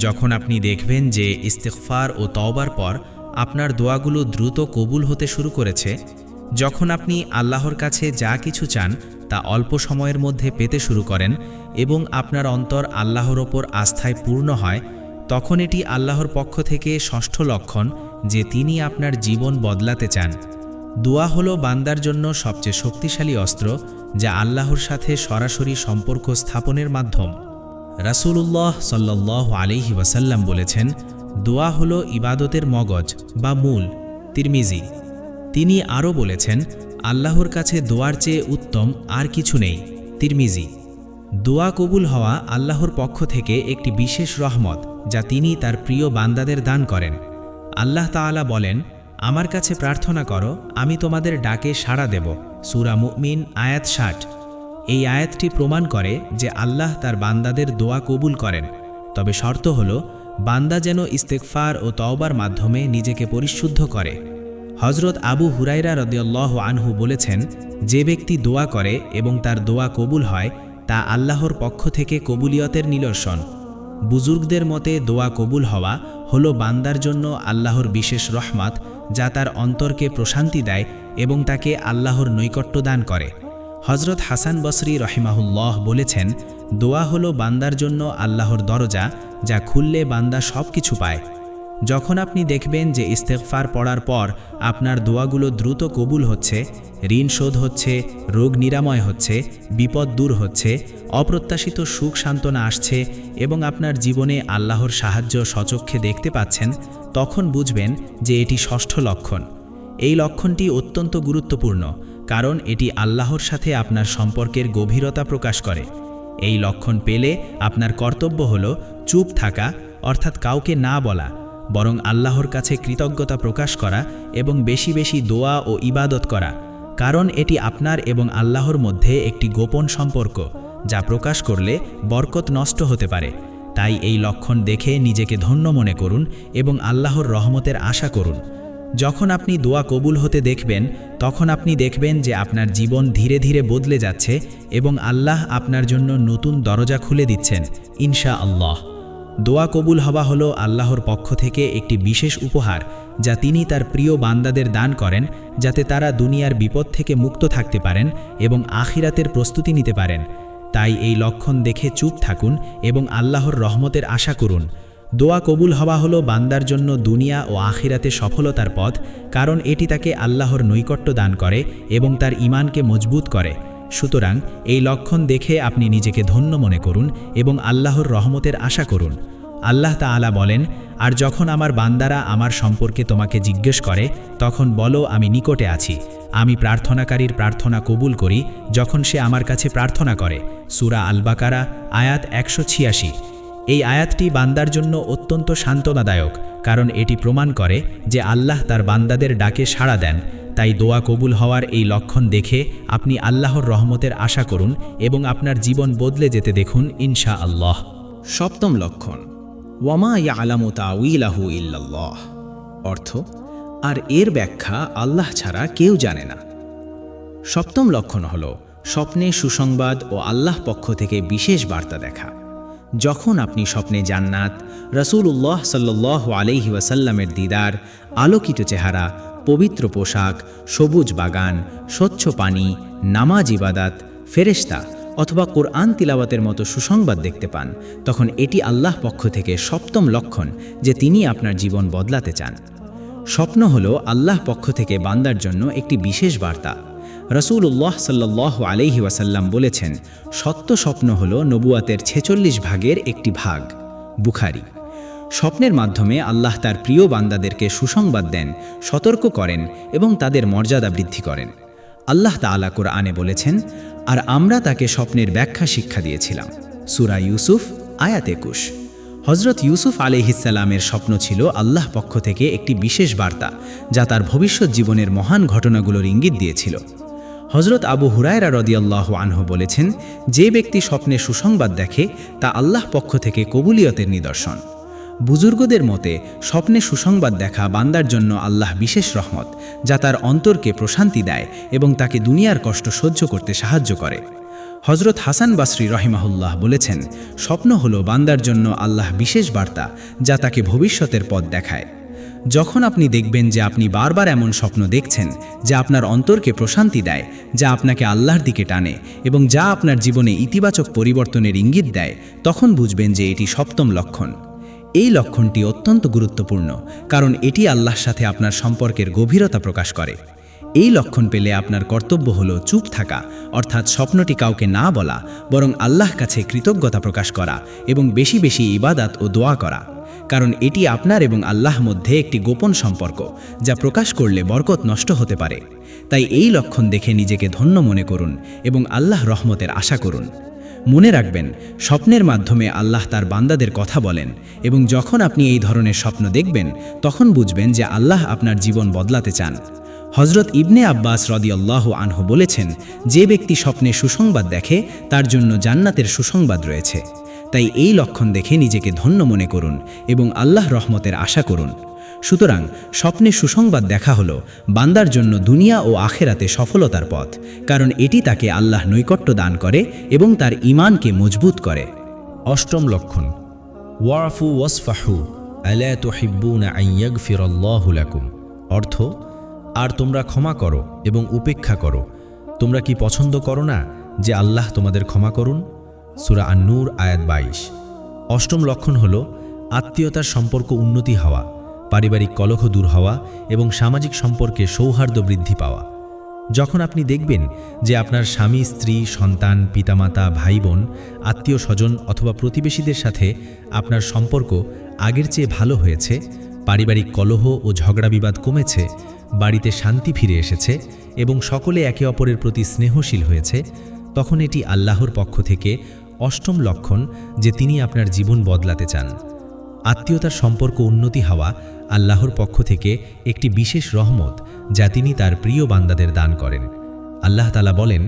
যখন আপনি দেখবেন যে ইস্তিগফার ও তওবার পর আপনার দোয়াগুলো দ্রুত কবুল হতে শুরু করেছে, যখন আপনি আল্লাহর কাছে যা কিছু চান তা অল্প সময়ের মধ্যে পেতে শুরু করেন এবং আপনার অন্তর আল্লাহর ওপর আস্থায় পূর্ণ হয়, তখন এটি আল্লাহর পক্ষ থেকে ষষ্ঠ লক্ষণ যে তিনি আপনার জীবন বদলাতে চান। দোয়া হলো বান্দার জন্য সবচেয়ে শক্তিশালী অস্ত্র যা আল্লাহর সাথে সরাসরি সম্পর্ক স্থাপনের মাধ্যম। রাসূলুল্লাহ সাল্লাল্লাহু আলাইহি ওয়াসাল্লাম বলেছেন, দোয়া হলো ইবাদতের মগজ বা মূল। তিরমিজি। তিনি আরও বলেছেন, আল্লাহর কাছে দোয়ার চেয়ে উত্তম আর কিছু নেই। তিরমিজি। দোয়া কবুল হওয়া আল্লাহর পক্ষ থেকে একটি বিশেষ রহমত যা তিনি তার প্রিয় বান্দাদের দান করেন। আল্লাহ তাআলা বলেন, আমার কাছে প্রার্থনা করো, আমি তোমাদের ডাকে সাড়া দেব। সূরা মুমিন আয়াত ৬০। এই আয়াতটি প্রমাণ করে যে আল্লাহ তার বান্দাদের দোয়া কবুল করেন, তবে শর্ত হল বান্দা যেন ইস্তেগফার ও তওবার মাধ্যমে নিজেকে পরিশুদ্ধ করে। হযরত আবু হুরায়রা রাদিয়াল্লাহু আনহু বলেছেন, যে ব্যক্তি দোয়া করে এবং তার দোয়া কবুল হয় তা আল্লাহর পক্ষ থেকে কবুলিয়তের নিদর্শন। বুজুর্গদের মতে দোয়া কবুল হওয়া হলো বান্দার জন্য আল্লাহর বিশেষ রহমত যা তার অন্তরকে প্রশান্তি দেয় এবং তাকে আল্লাহর নৈকট্য দান করে। হযরত হাসান বসরি রহিমাহুল্লাহ বলেছেন, দোয়া হলো বান্দার জন্য আল্লাহর দরজা যা খুললে বান্দা সব কিছু পায়। যখন আপনি দেখবেন যে ইস্তেগফার পড়ার পর আপনার দোয়াগুলো দ্রুত কবুল হচ্ছে, ঋণ শোধ হচ্ছে, রোগ নিরাময় হচ্ছে, বিপদ দূর হচ্ছে, অপ্রত্যাশিত সুখ সান্ত্বনা আসছে এবং আপনার জীবনে আল্লাহর সাহায্য স্বচক্ষে দেখতে পাচ্ছেন, তখন বুঝবেন যে এটি ষষ্ঠ লক্ষণ। এই লক্ষণটি অত্যন্ত গুরুত্বপূর্ণ, কারণ এটি আল্লাহর সাথে আপনার সম্পর্কের গভীরতা প্রকাশ করে। এই লক্ষণ পেলে আপনার কর্তব্য হল চুপ থাকা, অর্থাৎ কাউকে না বলা, বরং আল্লাহর কাছে কৃতজ্ঞতা প্রকাশ করা এবং বেশি বেশি দোয়া ও ইবাদত করা, কারণ এটি আপনার এবং আল্লাহর মধ্যে একটি গোপন সম্পর্ক যা প্রকাশ করলে বরকত নষ্ট হতে পারে। তাই এই লক্ষণ দেখে নিজেকে ধন্য মনে করুন এবং আল্লাহর রহমতের আশা করুন। যখন আপনি দোয়া কবুল হতে দেখবেন, তখন আপনি দেখবেন যে আপনার জীবন ধীরে ধীরে বদলে যাচ্ছে এবং আল্লাহ আপনার জন্য নতুন দরজা খুলে দিচ্ছেন ইনশাআল্লাহ। দোয়া কবুল হওয়া হলো আল্লাহর পক্ষ থেকে একটি বিশেষ উপহার যা তিনি তার প্রিয় বান্দাদের দান করেন, যাতে তারা দুনিয়ার বিপদ থেকে মুক্ত থাকতে পারেন এবং আখিরাতের প্রস্তুতি নিতে পারেন। তাই এই লক্ষণ দেখে চুপ থাকুন এবং আল্লাহর রহমতের আশা করুন। দোয়া কবুল হওয়া হলো বান্দার জন্য দুনিয়া ও আখিরাতে সফলতার পথ, কারণ এটি তাকে আল্লাহর নৈকট্য দান করে এবং তার ঈমানকে মজবুত করে। সুতরাং এই লক্ষণ দেখে আপনি নিজেকে ধন্য মনে করুন এবং আল্লাহর রহমতের আশা করুন। আল্লাহ তাআলা বলেন, আর যখন আমার বান্দারা আমার সম্পর্কে তোমাকে জিজ্ঞেস করে তখন বলো আমি নিকটে আছি, আমি প্রার্থনাকারীর প্রার্থনা কবুল করি যখন সে আমার কাছে প্রার্থনা করে। সূরা আল বাকারা আয়াত 186। এই আয়াতটি বান্দার জন্য অত্যন্ত সান্ত্বনাদায়ক, কারণ এটি প্রমাণ করে যে আল্লাহ তার বান্দাদের ডাকে সাড়া দেন। তাই দোয়া কবুল হওয়ার এই লক্ষণ দেখে আপনি আল্লাহর রহমতের আশা করুন এবং আপনার জীবন বদলে যেতে দেখুন ইনশাআল্লাহ। সপ্তম লক্ষণ, ওয়ামা ইয়ালামু তাউইলাহু ইল্লাল্লাহ, অর্থ আর এর ব্যাখ্যা আল্লাহ ছাড়া কেউ জানে না। সপ্তম লক্ষণ হল স্বপ্নে সুসংবাদ ও আল্লাহ পক্ষ থেকে বিশেষ বার্তা দেখা। যখন আপনি স্বপ্নে জান্নাত, রাসূলুল্লাহ সাল্লাল্লাহু আলাইহি ওয়াসাল্লামের দিদার, আলোকিত চেহারা, পবিত্র পোশাক, সবুজ বাগান, স্বচ্ছ পানি, নামাজ ইবাদাত, ফেরেশতা অথবা কোরআন তিলাওয়াতের মতো সুসংবাদ দেখতে পান, তখন এটি আল্লাহ পক্ষ থেকে সপ্তম লক্ষণ যে তিনি আপনার জীবন বদলাতে চান। স্বপ্ন হলো আল্লাহ পক্ষ থেকে বান্দার জন্য একটি বিশেষ বার্তা। রাসূলুল্লাহ সাল্লাল্লাহু আলাইহি ওয়াসাল্লাম বলেছেন, সত্য স্বপ্ন হলো নবুয়াতের 46 ভাগের একটি ভাগ। বুখারী। স্বপ্নের মাধ্যমে আল্লাহ তার প্রিয় বান্দাদেরকে সুসংবাদ দেন, সতর্ক করেন এবং তাদের মর্যাদা বৃদ্ধি করেন। আল্লাহ তাআলা কোরআনে বলেছেন, আর আমরা তাকে স্বপ্নের ব্যাখ্যা শিক্ষা দিয়েছিলাম। সূরা ইউসুফ আয়াত 21। হযরত ইউসুফ আলাইহিসসালামের স্বপ্ন ছিল আল্লাহ পক্ষ থেকে একটি বিশেষ বার্তা, যা তার ভবিষ্যৎ জীবনের মহান ঘটনাগুলোর ইঙ্গিত দিয়েছিল। হযরত আবু হুরায়রা রাদিয়াল্লাহু আনহু বলেছেন, যে ব্যক্তি স্বপ্নে সুসংবাদ দেখে তা আল্লাহ পক্ষ থেকে কবুলিয়তের নিদর্শন। বুজুর্গদের মতে স্বপ্নে সুসংবাদ দেখা বান্দার জন্য আল্লাহ বিশেষ রহমত, যা তার অন্তরকে প্রশান্তি দেয় এবং তাকে দুনিয়ার কষ্ট সহ্য করতে সাহায্য করে। হযরত হাসান বাসরি রহিমাহুল্লাহ বলেছেন, স্বপ্ন হলো বান্দার জন্য আল্লাহ বিশেষ বার্তা, যা তাকে ভবিষ্যতের পথ দেখায়। যখন আপনি দেখবেন যে আপনি বারবার এমন স্বপ্ন দেখছেন যা আপনার অন্তরকে প্রশান্তি দেয়, যা আপনাকে আল্লাহর দিকে টানে এবং যা আপনার জীবনে ইতিবাচক পরিবর্তনের ইঙ্গিত দেয়, তখন বুঝবেন যে এটি সপ্তম লক্ষণ। এই লক্ষণটি অত্যন্ত গুরুত্বপূর্ণ, কারণ এটি আল্লাহর সাথে আপনার সম্পর্কের গভীরতা প্রকাশ করে। এই লক্ষণ পেলে আপনার কর্তব্য হলো চুপ থাকা, অর্থাৎ স্বপ্নটি কাউকে না বলা, বরং আল্লাহর কাছে কৃতজ্ঞতা প্রকাশ করা এবং বেশি বেশি ইবাদত ও দোয়া করা। কারণ এটি আপনার এবং আল্লাহ মধ্যে একটি গোপন সম্পর্ক, যা প্রকাশ করলে বরকত নষ্ট হতে পারে। তাই এই লক্ষণ দেখে নিজেকে ধন্য মনে করুন এবং আল্লাহ রহমতের আশা করুন। মনে রাখবেন, স্বপ্নের মাধ্যমে আল্লাহ তার বান্দাদের কথা বলেন এবং যখন আপনি এই ধরনের স্বপ্ন দেখবেন তখন বুঝবেন যে আল্লাহ আপনার জীবন বদলাতে চান। হযরত ইবনে আব্বাস রাদিয়াল্লাহু আনহু বলেছেন, যে ব্যক্তি স্বপ্নে সুসংবাদ দেখে তার জন্য জান্নাতের সুসংবাদ রয়েছে। তাই এই লক্ষণ দেখে নিজেকে ধন্য মনে করুন এবং আল্লাহ রহমতের আশা করুন। সুতরাং স্বপ্নে সুসংবাদ দেখা হলো বান্দার জন্য দুনিয়া ও আখেরাতে সফলতার পথ, কারণ এটি তাকে আল্লাহ নৈকট্য দান করে এবং তার ঈমানকে মজবুত করে। অষ্টম লক্ষণ, ওয়াফু ওয়াসফাহু আলা তুহিব্বুনা আন ইয়াগফিরাল্লাহু লাকুম, অর্থ আর তোমরা ক্ষমা করো এবং উপেক্ষা করো। তোমরা কি পছন্দ করো না যে আল্লাহ তোমাদের ক্ষমা করুন? সূরা আন-নূর আয়াত 22। অষ্টম লক্ষণ হল আত্মীয়তার সম্পর্ক উন্নতি হওয়া, পারিবারিক কলহ দূর হওয়া এবং সামাজিক সম্পর্কে সৌহার্দ্য বৃদ্ধি পাওয়া। যখন আপনি দেখবেন যে আপনার স্বামী, স্ত্রী, সন্তান, পিতামাতা, ভাই বোন, আত্মীয় স্বজন অথবা প্রতিবেশীদের সাথে আপনার সম্পর্ক আগের চেয়ে ভালো হয়েছে, পারিবারিক কলহ ও ঝগড়া বিবাদ কমেছে, বাড়িতে শান্তি ফিরে এসেছে এবং সকলে একে অপরের প্রতি স্নেহশীল হয়েছে, তখন এটি আল্লাহর পক্ষ থেকে অষ্টম লক্ষণ যে তিনি আপনার জীবন বদলাতে চান। আত্মীয়তার সম্পর্ক উন্নতি হওয়া আল্লাহর পক্ষ থেকে একটি বিশেষ রহমত, যা তিনি তার প্রিয় বান্দাদের দান করেন। আল্লাহ তাআলা বলেন,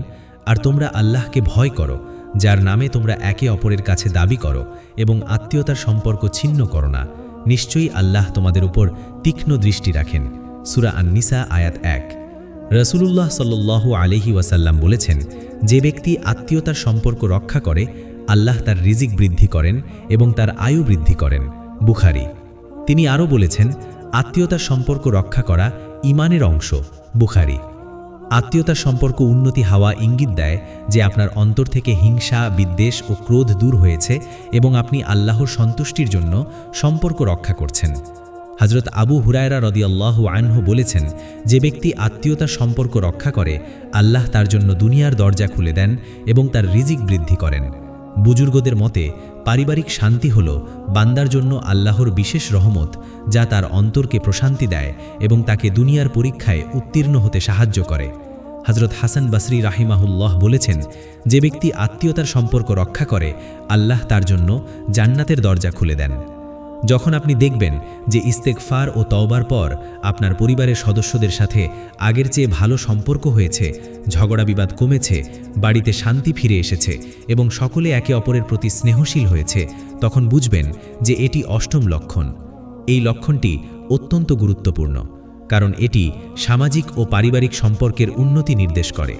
আর তোমরা আল্লাহকে ভয় করো, যার নামে তোমরা একে অপরের কাছে দাবি করো এবং আত্মীয়তার সম্পর্ক ছিন্ন করো না। নিশ্চয়ই আল্লাহ তোমাদের উপর তীক্ষ্ণ দৃষ্টি রাখেন। সূরা আন-নিসা আয়াত 1। রাসূলুল্লাহ সাল্লাল্লাহু আলাইহি ওয়াসাল্লাম বলেছেন, যে ব্যক্তি আত্মীয়তার সম্পর্ক রক্ষা করে আল্লাহ তার রিজিক বৃদ্ধি করেন এবং তার আয়ু বৃদ্ধি করেন। বুখারী। তিনি আরও বলেছেন, আত্মীয়তার সম্পর্ক রক্ষা করা ঈমানের অংশ। বুখারী। আত্মীয়তার সম্পর্ক উন্নতি হওয়া ইঙ্গিত দেয় যে আপনার অন্তর থেকে হিংসা, বিদ্বেষ ও ক্রোধ দূর হয়েছে এবং আপনি আল্লাহর সন্তুষ্টির জন্য সম্পর্ক রক্ষা করছেন। হযরত আবু হুরায়রা রাদিয়াল্লাহু আনহু বলেছেন, যে ব্যক্তি আত্মীয়তার সম্পর্ক রক্ষা করে আল্লাহ তার জন্য দুনিয়ার দরজা খুলে দেন এবং তার রিজিক বৃদ্ধি করেন। বুজুর্গদের মতে পারিবারিক শান্তি হল বান্দার জন্য আল্লাহর বিশেষ রহমত, যা তার অন্তরকে প্রশান্তি দেয় এবং তাকে দুনিয়ার পরীক্ষায় উত্তীর্ণ হতে সাহায্য করে। হযরত হাসান বসরি রাহিমাহুল্লাহ বলেছেন, যে ব্যক্তি আত্মীয়তার সম্পর্ক রক্ষা করে, আল্লাহ তার জন্য জান্নাতের দরজা খুলে দেন। যখন আপনি দেখবেন যে ইস্তেগফার ও তওবার পর আপনার পরিবারের সদস্যদের সাথে আগের চেয়ে ভালো সম্পর্ক হয়েছে, ঝগড়া বিবাদ কমেছে, বাড়িতে শান্তি ফিরে এসেছে এবং সকলে একে অপরের প্রতি স্নেহশীল হয়েছে, তখন বুঝবেন যে এটি অষ্টম লক্ষণ। এই লক্ষণটি অত্যন্ত গুরুত্বপূর্ণ, কারণ এটি সামাজিক ও পারিবারিক সম্পর্কের উন্নতি নির্দেশ করে।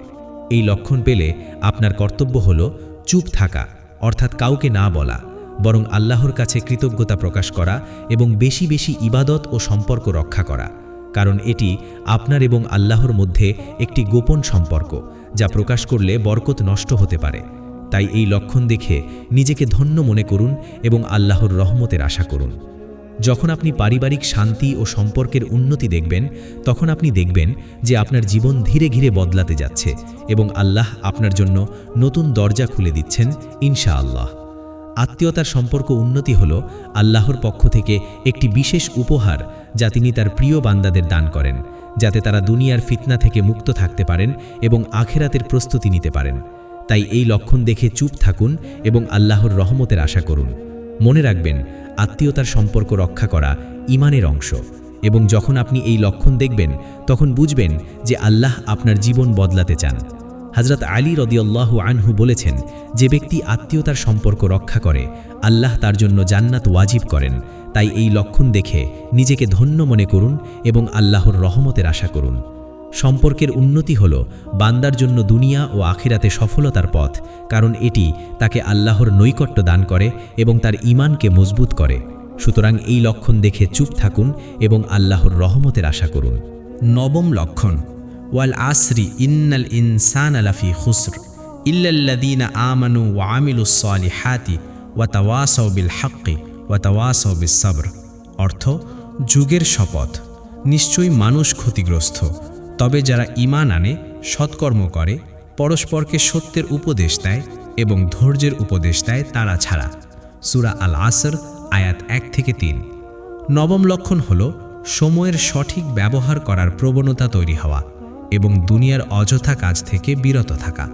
এই লক্ষণ পেলে আপনার কর্তব্য হল চুপ থাকা, অর্থাৎ কাউকে না বলা, বরং আল্লাহর কাছে কৃতজ্ঞতা প্রকাশ করা এবং বেশি বেশি ইবাদত ও সম্পর্ক রক্ষা করা, কারণ এটি আপনার এবং আল্লাহর মধ্যে একটি গোপন সম্পর্ক, যা প্রকাশ করলে বরকত নষ্ট হতে পারে। তাই এই লক্ষণ দেখে নিজেকে ধন্য মনে করুন এবং আল্লাহর রহমতের আশা করুন। যখন আপনি পারিবারিক শান্তি ও সম্পর্কের উন্নতি দেখবেন, তখন আপনি দেখবেন যে আপনার জীবন ধীরে ধীরে বদলাতে যাচ্ছে এবং আল্লাহ আপনার জন্য নতুন দরজা খুলে দিচ্ছেন ইনশাআল্লাহ। আত্মীয়তার সম্পর্ক উন্নতি হল আল্লাহর পক্ষ থেকে একটি বিশেষ উপহার, যা তিনি তার প্রিয় বান্দাদের দান করেন, যাতে তারা দুনিয়ার ফিতনা থেকে মুক্ত থাকতে পারেন এবং আখিরাতের প্রস্তুতি নিতে পারেন। তাই এই লক্ষণ দেখে চুপ থাকুন এবং আল্লাহর রহমতের আশা করুন। মনে রাখবেন, আত্মীয়তার সম্পর্ক রক্ষা করা ঈমানের অংশ, এবং যখন আপনি এই লক্ষণ দেখবেন, তখন বুঝবেন যে আল্লাহ আপনার জীবন বদলাতে চান। হযরত আলী রাদিয়াল্লাহু আনহু বলেছেন, যে ব্যক্তি আত্মীয়তার সম্পর্ক রক্ষা করে, আল্লাহ তার জন্য জান্নাত ওয়াজিব করেন। তাই এই লক্ষণ দেখে নিজেকে ধন্য মনে করুন এবং আল্লাহর রহমতের আশা করুন। সম্পর্কের উন্নতি হল বান্দার জন্য দুনিয়া ও আখিরাতে সফলতার পথ, কারণ এটি তাকে আল্লাহর নৈকট্য দান করে এবং তার ঈমানকে মজবুত করে। সুতরাং এই লক্ষণ দেখে চুপ থাকুন এবং আল্লাহর রহমতের আশা করুন। নবম লক্ষণ, ওয়াল আসরি ইন্নাল ইনসানা লাফি খুসর ইল্লাল্লাযীনা আমানু ওয়া আমিলুস সালিহাতি ওয়া তাওয়াসাউ বিল হাক্কি ওয়া তাওয়াসাউ বিস সাবর। অর্থ, যুগের শপথ, নিশ্চয়ই মানুষ ক্ষতিগ্রস্ত, তবে যারা ঈমান আনে, সৎকর্ম করে, পরস্পরকে সত্যের উপদেশ দেয় এবং ধৈর্যের উপদেশ দেয়, তারা ছাড়া। সূরা আল আসর আয়াত 1-3। নবম লক্ষণ হল সময়ের সঠিক ব্যবহার করার প্রবণতা তৈরি হওয়া এবং দুনিয়ার অযথা কাজ থেকে বিরত থাকা।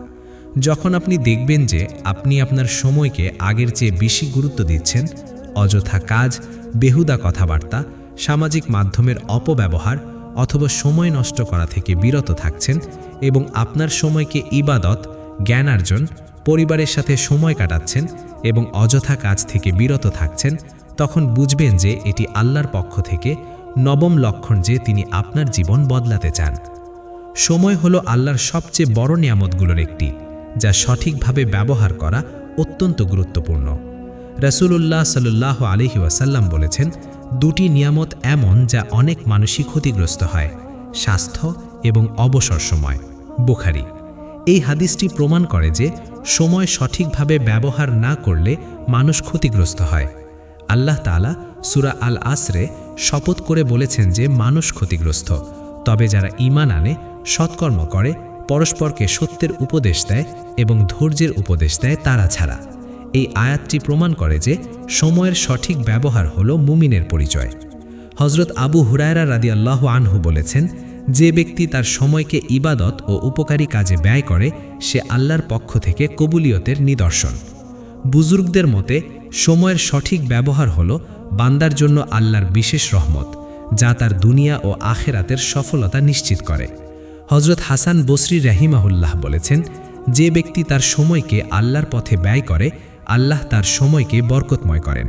যখন আপনি দেখবেন যে আপনি আপনার সময়কে আগের চেয়ে বেশি গুরুত্ব দিচ্ছেন, অযথা কাজ, বেহুদা কথাবার্তা, সামাজিক মাধ্যমের অপব্যবহার অথবা সময় নষ্ট করা থেকে বিরত থাকছেন এবং আপনার সময়কে ইবাদত, জ্ঞানার্জন, পরিবারের সাথে সময় কাটাচ্ছেন এবং অযথা কাজ থেকে বিরত থাকছেন, তখন বুঝবেন যে এটি আল্লাহর পক্ষ থেকে নবম লক্ষণ যে তিনি আপনার জীবন বদলাতে চান। সময় হলো আল্লাহর সবচেয়ে বড় নিয়ামতগুলোর একটি, যা সঠিকভাবে ব্যবহার করা অত্যন্ত গুরুত্বপূর্ণ। রাসূলুল্লাহ সাল্লাল্লাহু আলাইহি ওয়াসাল্লাম বলেছেন, দুটি নিয়ামত এমন যা অনেক মানুষই ক্ষতিগ্রস্ত হয়, স্বাস্থ্য এবং অবসর সময়। বুখারী। এই হাদিসটি প্রমাণ করে যে সময় সঠিকভাবে ব্যবহার না করলে মানুষ ক্ষতিগ্রস্ত হয়। আল্লাহ তাআলা সূরা আল আসরে শপথ করে বলেছেন যে মানুষ ক্ষতিগ্রস্ত, তবে যারা ঈমান আনে, সৎকর্ম করে, পরস্পরকে সত্যের উপদেশ দেয় এবং ধৈর্যের উপদেশ দেয়, তারা ছাড়া। এই আয়াতটি প্রমাণ করে যে সময়ের সঠিক ব্যবহার হল মুমিনের পরিচয়। হযরত আবু হুরায়রা রাদিয়াল্লাহু আনহু বলেছেন, যে ব্যক্তি তার সময়কে ইবাদত ও উপকারী কাজে ব্যয় করে, সে আল্লাহর পক্ষ থেকে কবুলিয়তের নিদর্শন। বুজুর্গদের মতে সময়ের সঠিক ব্যবহার হল বান্দার জন্য আল্লাহর বিশেষ রহমত, যা তার দুনিয়া ও আখিরাতের সফলতা নিশ্চিত করে। হযরত হাসান বসরি রাহিমাহুল্লাহ বলেছেন, যে ব্যক্তি তার সময়কে আল্লাহর পথে ব্যয় করে, আল্লাহ তার সময়কে বরকতময় করেন।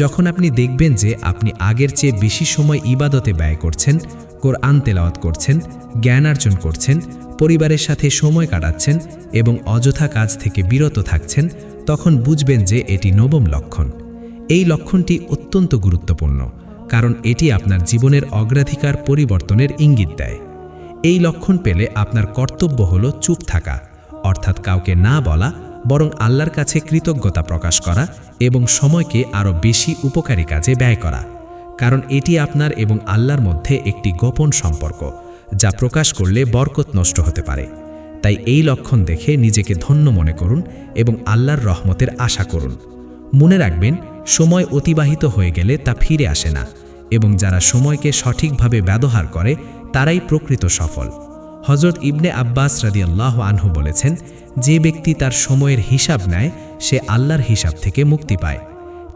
যখন আপনি দেখবেন যে আপনি আগের চেয়ে বেশি সময় ইবাদতে ব্যয় করছেন, কোরআন তেলাওয়াত করছেন, জ্ঞানার্জন করছেন, পরিবারের সাথে সময় কাটাচ্ছেন এবং অযথা কাজ থেকে বিরত থাকছেন, তখন বুঝবেন যে এটি নবম লক্ষণ। এই লক্ষণটি অত্যন্ত গুরুত্বপূর্ণ, কারণ এটি আপনার জীবনের অগ্রাধিকার পরিবর্তনের ইঙ্গিত দেয়। এই লক্ষণ পেলে আপনার কর্তব্য হল চুপ থাকা, অর্থাৎ কাউকে না বলা, বরং আল্লাহর কাছে কৃতজ্ঞতা প্রকাশ করা এবং সময়কে আরও বেশি উপকারী কাজে ব্যয় করা, কারণ এটি আপনার এবং আল্লাহর মধ্যে একটি গোপন সম্পর্ক, যা প্রকাশ করলে বরকত নষ্ট হতে পারে। তাই এই লক্ষণ দেখে নিজেকে ধন্য মনে করুন এবং আল্লাহর রহমতের আশা করুন। মনে রাখবেন, সময় অতিবাহিত হয়ে গেলে তা ফিরে আসে না, এবং যারা সময়কে সঠিকভাবে ব্যবহার করে তারাই প্রকৃত সফল। হযরত ইবনে আব্বাস রাদিয়াল্লাহু আনহু বলেছেন, যে ব্যক্তি তার সময়ের হিসাব নেয় সে আল্লাহর হিসাব থেকে মুক্তি পায়।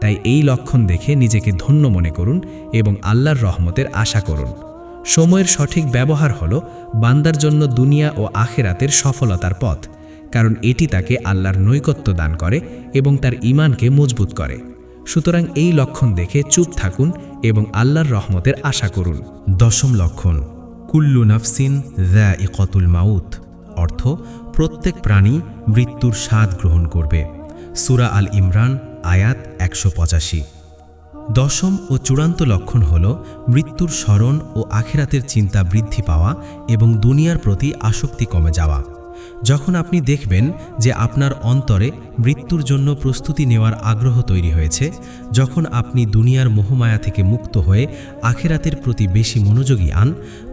তাই এই লক্ষণ দেখে নিজেকে ধন্য মনে করুন এবং আল্লাহর রহমতের আশা করুন। সময়ের সঠিক ব্যবহার হলো বান্দার জন্য দুনিয়া ও আখিরাতের সফলতার পথ, কারণ এটি তাকে আল্লাহর নৈকট্য দান করে এবং তার ঈমানকে মজবুত করে। সুতরাং এই লক্ষণ দেখে চুপ থাকুন এবং আল্লাহর রহমতের আশা করুন। 10ম লক্ষণ, কুল্লু নাফসিন যায়িকাতুল মাউত, অর্থ প্রত্যেক প্রাণী মৃত্যুর স্বাদ গ্রহণ করবে। সূরা আল ইমরান আয়াত 185। 10ম ও চূড়ান্ত লক্ষণ হল মৃত্যুর স্মরণ ও আখিরাতের চিন্তা বৃদ্ধি পাওয়া এবং দুনিয়ার প্রতি আসক্তি কমে যাওয়া। যখন আপনি দেখবেন যে আপনার অন্তরে মৃত্যুর জন্য প্রস্তুতি নেওয়ার আগ্রহ তৈরি হয়েছে, যখন আপনি দুনিয়ার মোহমায়া থেকে মুক্ত হয়ে আখিরাতের প্রতি বেশি মনোযোগী আন,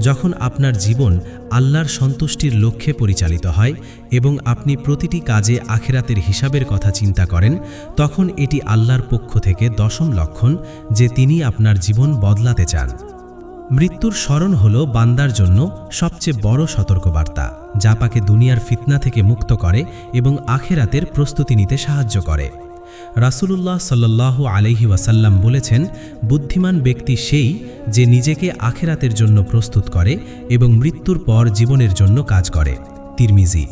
যখন আপনার জীবন আল্লাহর সন্তুষ্টির লক্ষ্যে পরিচালিত হয় এবং আপনি প্রতিটি কাজে আখিরাতের হিসাবের কথা চিন্তা করেন, তখন এটি আল্লাহর পক্ষ থেকে 10ম লক্ষণ যে তিনি আপনার জীবন বদলাতে চান। মৃত্যুর স্মরণ হল বান্দার জন্য সবচেয়ে বড় সতর্কবার্তা, যা তাকে দুনিয়ার ফিতনা থেকে মুক্ত করে এবং আখিরাতের প্রস্তুতি নিতে সাহায্য করে। রাসূলুল্লাহ সাল্লাল্লাহু আলাইহি ওয়াসাল্লাম বলেছেন, বুদ্ধিমান ব্যক্তি সেই যে নিজেকে আখিরাতের জন্য প্রস্তুত করে এবং মৃত্যুর পর জীবনের জন্য কাজ করে। তিরমিজি।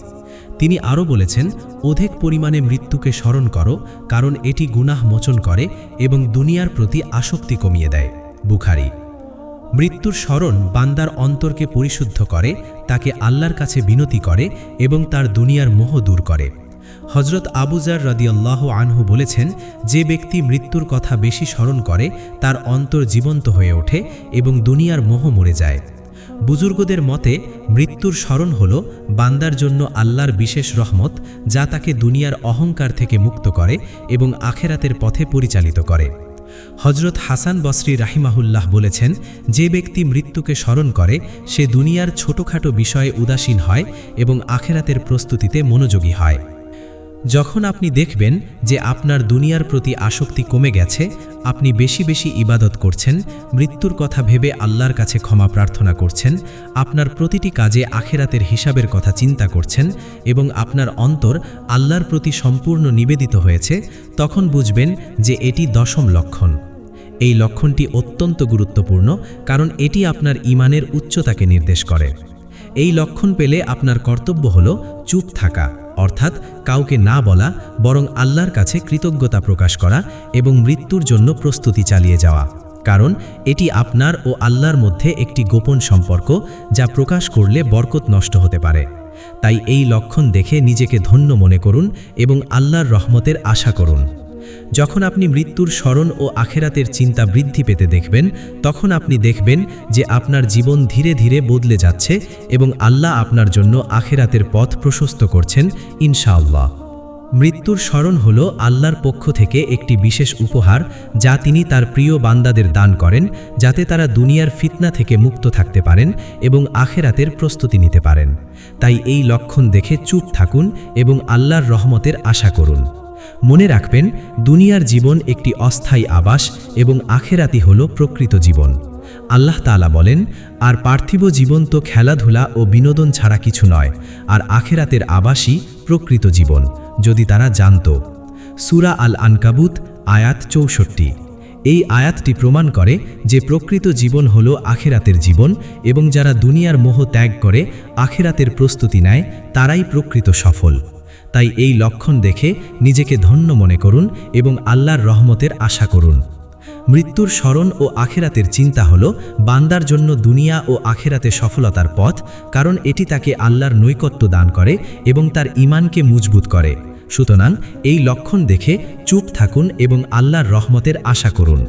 তিনি আরও বলেছেন, অধিক পরিমাণে মৃত্যুকে স্মরণ করো, কারণ এটি গুনাহ মোচন করে এবং দুনিয়ার প্রতি আসক্তি কমিয়ে দেয়। বুখারী। মৃত্যুর স্মরণ বান্দার অন্তরকে পরিশুদ্ধ করে, তাকে আল্লাহর কাছে বিনতি করে এবং তার দুনিয়ার মোহ দূর করে। হযরত আবু যার রাদিয়াল্লাহু আনহু বলেছেন, যে ব্যক্তি মৃত্যুর কথা বেশি স্মরণ করে তার অন্তর জীবন্ত হয়ে ওঠে এবং দুনিয়ার মোহ মরে যায়। বুজুর্গদের মতে মৃত্যুর স্মরণ হল বান্দার জন্য আল্লাহর বিশেষ রহমত, যা তাকে দুনিয়ার অহংকার থেকে মুক্ত করে এবং আখিরাতের পথে পরিচালিত করে। হযরত হাসান বসরি রাহিমাহুল্লাহ বলেছেন, যে ব্যক্তি মৃত্যুকে স্মরণ করে সে দুনিয়ার ছোটখাটো বিষয়ে উদাসীন হয় এবং আখিরাতের প্রস্তুতিতে মনোযোগী হয়। যখন আপনি দেখবেন যে আপনার দুনিয়ার প্রতি আসক্তি কমে গেছে, আপনি বেশি বেশি ইবাদত করছেন, মৃত্যুর কথা ভেবে আল্লাহর কাছে ক্ষমা প্রার্থনা করছেন, আপনার প্রতিটি কাজে আখিরাতের হিসাবের কথা চিন্তা করছেন এবং আপনার অন্তর আল্লাহর প্রতি সম্পূর্ণ নিবেদিত হয়েছে, তখন বুঝবেন যে এটি 10ম লক্ষণ। এই লক্ষণটি অত্যন্ত গুরুত্বপূর্ণ, কারণ এটি আপনার ঈমানের উচ্চতাকে নির্দেশ করে। এই লক্ষণ পেলে আপনার কর্তব্য হল চুপ থাকা, অর্থাৎ কাউকে না বলা, বরং আল্লাহর কাছে কৃতজ্ঞতা প্রকাশ করা এবং মৃত্যুর জন্য প্রস্তুতি চালিয়ে যাওয়া, কারণ এটি আপনার ও আল্লাহর মধ্যে একটি গোপন সম্পর্ক, যা প্রকাশ করলে বরকত নষ্ট হতে পারে। তাই এই লক্ষণ দেখে নিজেকে ধন্য মনে করুন এবং আল্লাহর রহমতের আশা করুন। যখন আপনি মৃত্যুর স্মরণ ও আখিরাতের চিন্তা বৃদ্ধি পেতে দেখবেন, তখন আপনি দেখবেন যে আপনার জীবন ধীরে ধীরে বদলে যাচ্ছে এবং আল্লাহ আপনার জন্য আখিরাতের পথ প্রশস্ত করছেন ইনশাআল্লাহ। মৃত্যুর স্মরণ হল আল্লাহর পক্ষ থেকে একটি বিশেষ উপহার, যা তিনি তার প্রিয় বান্দাদের দান করেন, যাতে তারা দুনিয়ার ফিতনা থেকে মুক্ত থাকতে পারেন এবং আখিরাতের প্রস্তুতি নিতে পারেন। তাই এই লক্ষণ দেখে চুপ থাকুন এবং আল্লাহর রহমতের আশা করুন। মনে রাখবেন, দুনিয়ার জীবন একটি অস্থায়ী আবাস এবং আখিরাতই হল প্রকৃত জীবন। আল্লাহ তাআলা বলেন, আর পার্থিব জীবন তো খেলাধুলা ও বিনোদন ছাড়া কিছু নয়, আর আখিরাতের আবাসই প্রকৃত জীবন, যদি তারা জানত। সূরা আল আনকাবুত আয়াত 64। এই আয়াতটি প্রমাণ করে যে প্রকৃত জীবন হল আখিরাতের জীবন এবং যারা দুনিয়ার মোহ ত্যাগ করে আখিরাতের প্রস্তুতি নেয় তারাই প্রকৃত সফল। তাই এই লক্ষণ দেখে নিজেকে ধন্য মনে করুন এবং আল্লাহর রহমতের আশা করুন। মৃত্যুর স্মরণ ও আখিরাতের চিন্তা হল বান্দার জন্য দুনিয়া ও আখিরাতে সফলতার পথ, কারণ এটি তাকে আল্লাহর নৈকট্য দান করে এবং তার ঈমানকে মজবুত করে। সুতরাং এই লক্ষণ দেখে চুপ থাকুন এবং আল্লাহর রহমতের আশা করুন।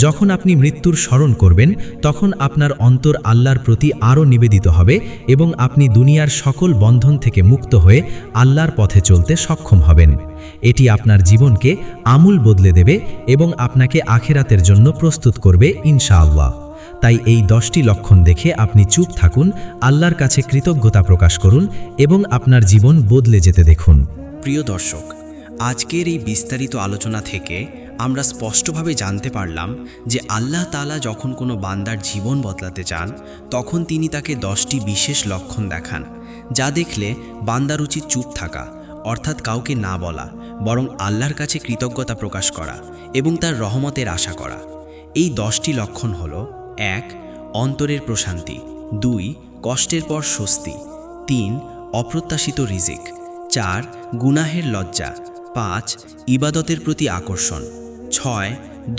যখন আপনি মৃত্যুর স্মরণ করবেন, তখন আপনার অন্তর আল্লাহর প্রতি আরও নিবেদিত হবে এবং আপনি দুনিয়ার সকল বন্ধন থেকে মুক্ত হয়ে আল্লাহর পথে চলতে সক্ষম হবেন। এটি আপনার জীবনকে আমূল বদলে দেবে এবং আপনাকে আখিরাতের জন্য প্রস্তুত করবে ইনশাআল্লাহ। তাই এই 10টি লক্ষণ দেখে আপনি চুপ থাকুন, আল্লাহর কাছে কৃতজ্ঞতা প্রকাশ করুন এবং আপনার জীবন বদলে যেতে দেখুন। প্রিয় দর্শক, আজকের এই বিস্তারিত আলোচনা থেকে আমরা স্পষ্টভাবে জানতে পারলাম যে আল্লাহ তাআলা যখন কোনো বান্দার জীবন বদলাতে চান তখন তিনি তাকে 10টি বিশেষ লক্ষণ দেখান, যা দেখলে বান্দার উচিত চুপ থাকা, অর্থাৎ কাউকে না বলা, বরং আল্লাহর কাছে কৃতজ্ঞতা প্রকাশ করা এবং তার রহমতের আশা করা। এই 10টি লক্ষণ হল: 1. অন্তরের প্রশান্তি, 2. কষ্টের পর স্বস্তি, 3. অপ্রত্যাশিত রিজিক, 4. গুনাহের লজ্জা, 5. ইবাদতের প্রতি আকর্ষণ, 6.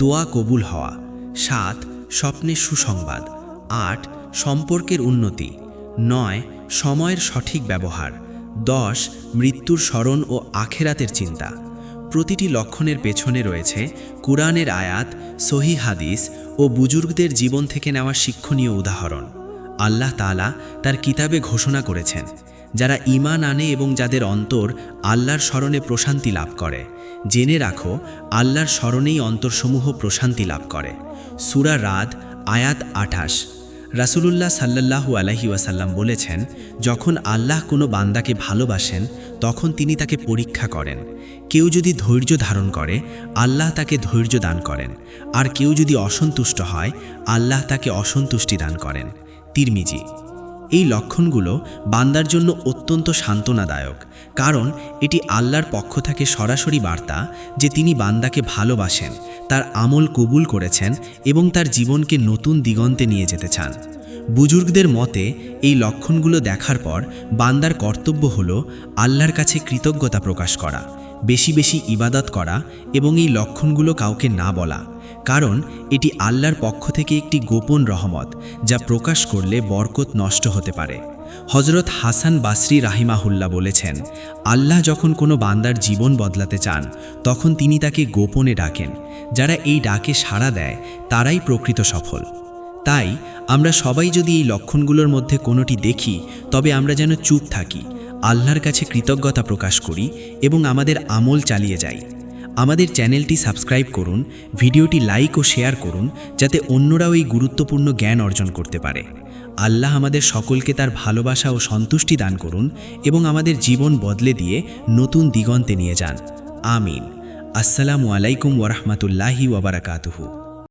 দোয়া কবুল হওয়া, 7. স্বপ্নের সুসংবাদ, 8. সম্পর্কের উন্নতি, 9. সময়ের সঠিক ব্যবহার, 10. মৃত্যুর স্মরণ ও আখেরাতের চিন্তা। প্রতিটি লক্ষণের পেছনে রয়েছে কুরআনের আয়াত, সহিহ হাদিস ও বুজুর্গদের জীবন থেকে নেওয়া শিক্ষণীয় উদাহরণ। আল্লাহ তাআলা তার কিতাবে ঘোষণা করেছেন, যারা ঈমান আনে এবং যাদের অন্তর আল্লাহর স্মরণে প্রশান্তি লাভ করে, জেনে রাখো আল্লাহর স্মরণেই অন্তরসমূহ প্রশান্তি লাভ করে। সূরা রাদ আয়াত 28। রাসূলুল্লাহ সাল্লাল্লাহু আলাইহি ওয়াসাল্লাম বলেছেন, যখন আল্লাহ কোনো বান্দাকে ভালোবাসেন তখন তিনি তাকে পরীক্ষা করেন। কেউ যদি ধৈর্য ধারণ করে আল্লাহ তাকে ধৈর্য দান করেন, আর কেউ যদি অসন্তুষ্ট হয় আল্লাহ তাকে অসন্তুষ্টি দান করেন। তিরমিজি। এই লক্ষণগুলো বান্দার জন্য অত্যন্ত সান্ত্বনাদায়ক, কারণ এটি আল্লাহর পক্ষ থেকে সরাসরি বার্তা যে তিনি বান্দাকে ভালোবাসেন, তার আমল কবুল করেছেন এবং তার জীবনকে নতুন দিগন্তে নিয়ে যেতে চান। বুজুর্গদের মতে এই লক্ষণগুলো দেখার পর বান্দার কর্তব্য হল আল্লাহর কাছে কৃতজ্ঞতা প্রকাশ করা, বেশি বেশি ইবাদত করা এবং এই লক্ষণগুলো কাউকে না বলা, কারণ এটি আল্লাহর পক্ষ থেকে একটি গোপন রহমত, যা প্রকাশ করলে বরকত নষ্ট হতে পারে। হযরত হাসান বাসরি রাহিমাহুল্লাহ বলেছেন, আল্লাহ যখন কোনো বান্দার জীবন বদলাতে চান তখন তিনি তাকে গোপনে ডাকেন। যারা এই ডাকে সাড়া দেয় তারাই প্রকৃত সফল। তাই আমরা সবাই যদি এই লক্ষণগুলোর মধ্যে কোনোটি দেখি তবে আমরা যেন চুপ থাকি, আল্লাহর কাছে কৃতজ্ঞতা প্রকাশ করি এবং আমাদের আমল চালিয়ে যাই। আমাদের চ্যানেলটি সাবস্ক্রাইব করুন, ভিডিওটি লাইক ও শেয়ার করুন, যাতে অন্যরাও এই গুরুত্বপূর্ণ জ্ঞান অর্জন করতে পারে। আল্লাহ আমাদের সকলকে তার ভালোবাসা ও সন্তুষ্টি দান করুন এবং আমাদের জীবন বদলে দিয়ে নতুন দিগন্তে নিয়ে যান। আমিন। আসসালামু আলাইকুম ওয়া রাহমাতুল্লাহি ওয়া বারাকাতুহু।